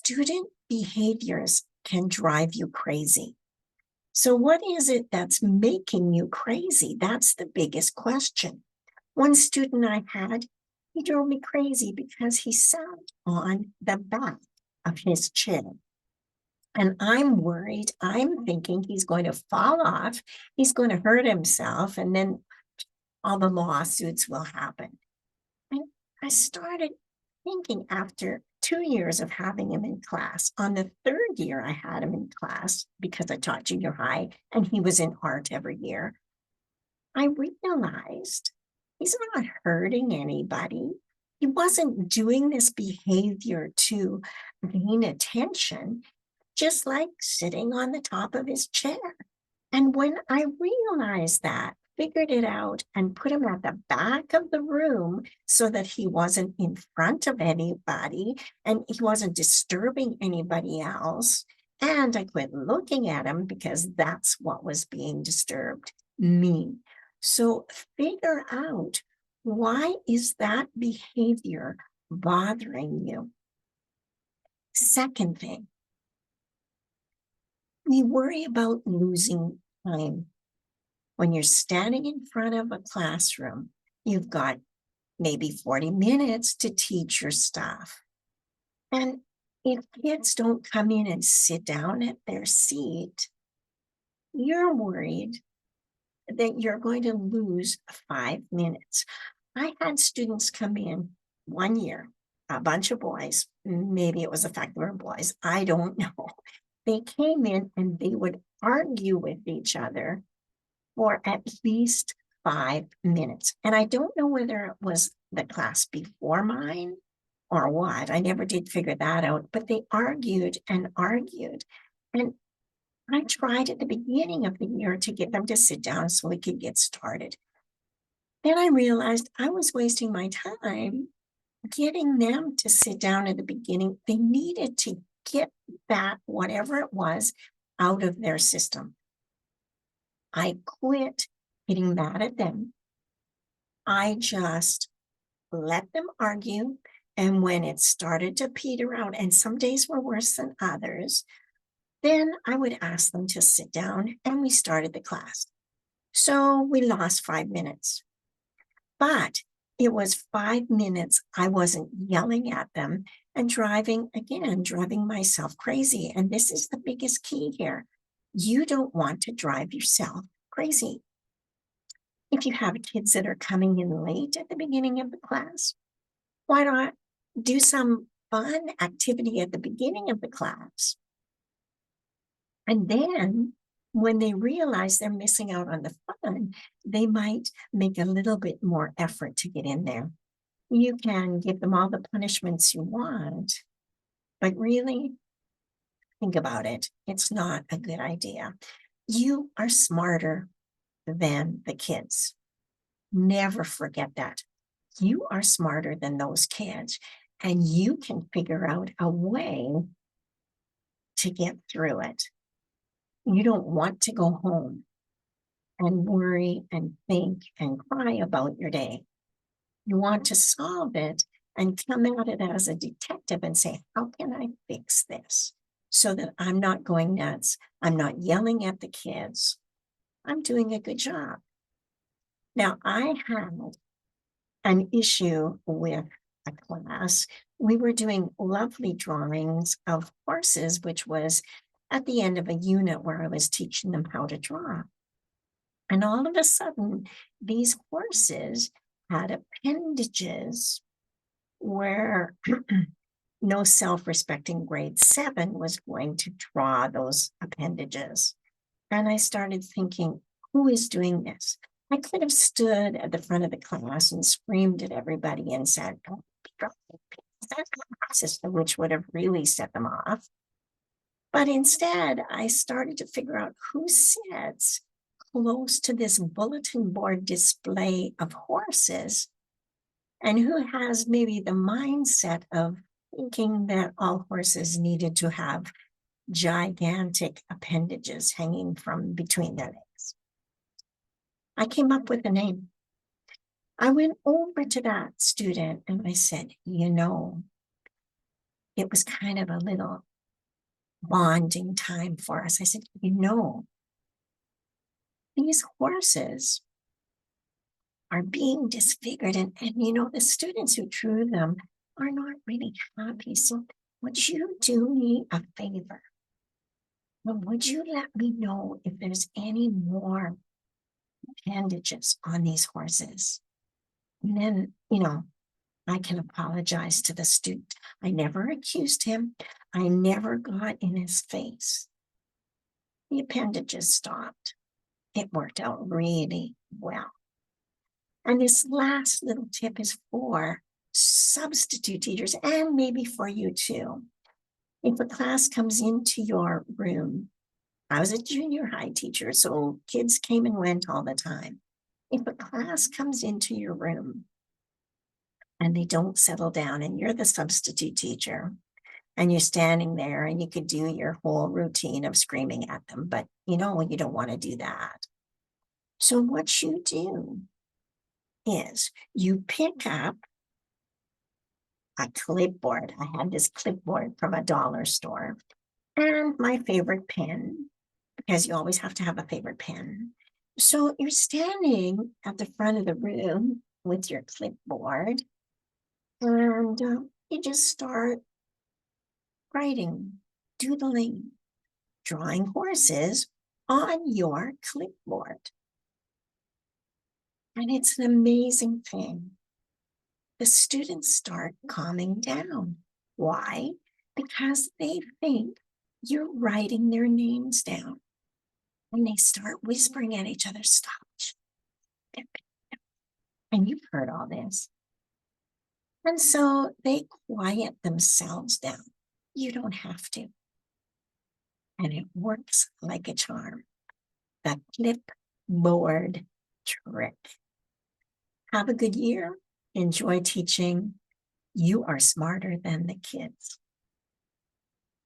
student behaviors can drive you crazy. So, what is it that's making you crazy? That's the biggest question. One student I had, he drove me crazy because he sat on the back of his chair. And I'm worried. I'm thinking he's going to fall off, he's going to hurt himself, and then all the lawsuits will happen. And I started thinking after 2 years of having him in class, on the third year I had him in class because I taught junior high and he was in art every year. I realized he's not hurting anybody. He wasn't doing this behavior to gain attention, just like sitting on the top of his chair. And when I realized that, figured it out, and put him at the back of the room so that he wasn't in front of anybody and he wasn't disturbing anybody else, and I quit looking at him because that's what was being disturbed, me. So figure out, why is that behavior bothering you? Second thing, we worry about losing time. When you're standing in front of a classroom, you've got maybe 40 minutes to teach your stuff. And if kids don't come in and sit down at their seat, you're worried that you're going to lose 5 minutes. I had students come in one year, a bunch of boys, maybe it was the fact they were boys, I don't know. They came in and they would argue with each other for at least 5 minutes. And I don't know whether it was the class before mine or what. I never did figure that out, but they argued and argued. And I tried at the beginning of the year to get them to sit down so we could get started. Then I realized I was wasting my time getting them to sit down at the beginning. They needed to get that, whatever it was, out of their system. I quit getting mad at them. I just let them argue. And when it started to peter out, and some days were worse than others, then I would ask them to sit down and we started the class. So we lost 5 minutes. But it was 5 minutes I wasn't yelling at them and driving myself crazy. And this is the biggest key here. You don't want to drive yourself crazy. If you have kids that are coming in late at the beginning of the class, why not do some fun activity at the beginning of the class? And then when they realize they're missing out on the fun, they might make a little bit more effort to get in there. You can give them all the punishments you want, but really, think about it. It's not a good idea. You are smarter than the kids. Never forget that. You are smarter than those kids, and you can figure out a way to get through it. You don't want to go home and worry and think and cry about your day. You want to solve it and come at it as a detective and say, how can I fix this so that I'm not going nuts? I'm not yelling at the kids. I'm doing a good job. Now, I had an issue with a class. We were doing lovely drawings of horses, which was at the end of a unit where I was teaching them how to draw. And all of a sudden, these horses had appendages where no self-respecting grade 7 was going to draw those appendages. And I started thinking, who is doing this? I could have stood at the front of the class and screamed at everybody and said, "Don't be drawing that's not system," which would have really set them off. But instead, I started to figure out who sits close to this bulletin board display of horses and who has maybe the mindset of thinking that all horses needed to have gigantic appendages hanging from between their legs. I came up with a name. I went over to that student and I said, you know, it was kind of a little bonding time for us. I said, these horses are being disfigured, and the students who drew them are not really happy. So would you do me a favor? Well, would you let me know if there's any more bandages on these horses? And then, I can apologize to the student. I never accused him. I never got in his face. The appendages stopped. It worked out really well. And this last little tip is for substitute teachers and maybe for you too. If a class comes into your room, I was a junior high teacher, so kids came and went all the time. If a class comes into your room and they don't settle down and you're the substitute teacher and you're standing there and you could do your whole routine of screaming at them, but you don't want to do that. So what you do is you pick up a clipboard. I had this clipboard from a dollar store and my favorite pen, because you always have to have a favorite pen. So you're standing at the front of the room with your clipboard and you just start writing, doodling, drawing horses on your clipboard. And it's an amazing thing. The students start calming down. Why? Because they think you're writing their names down. And they start whispering at each other, stop. And you've heard all this. And so they quiet themselves down. You don't have to. And it works like a charm. The clipboard trick. Have a good year. Enjoy teaching. You are smarter than the kids.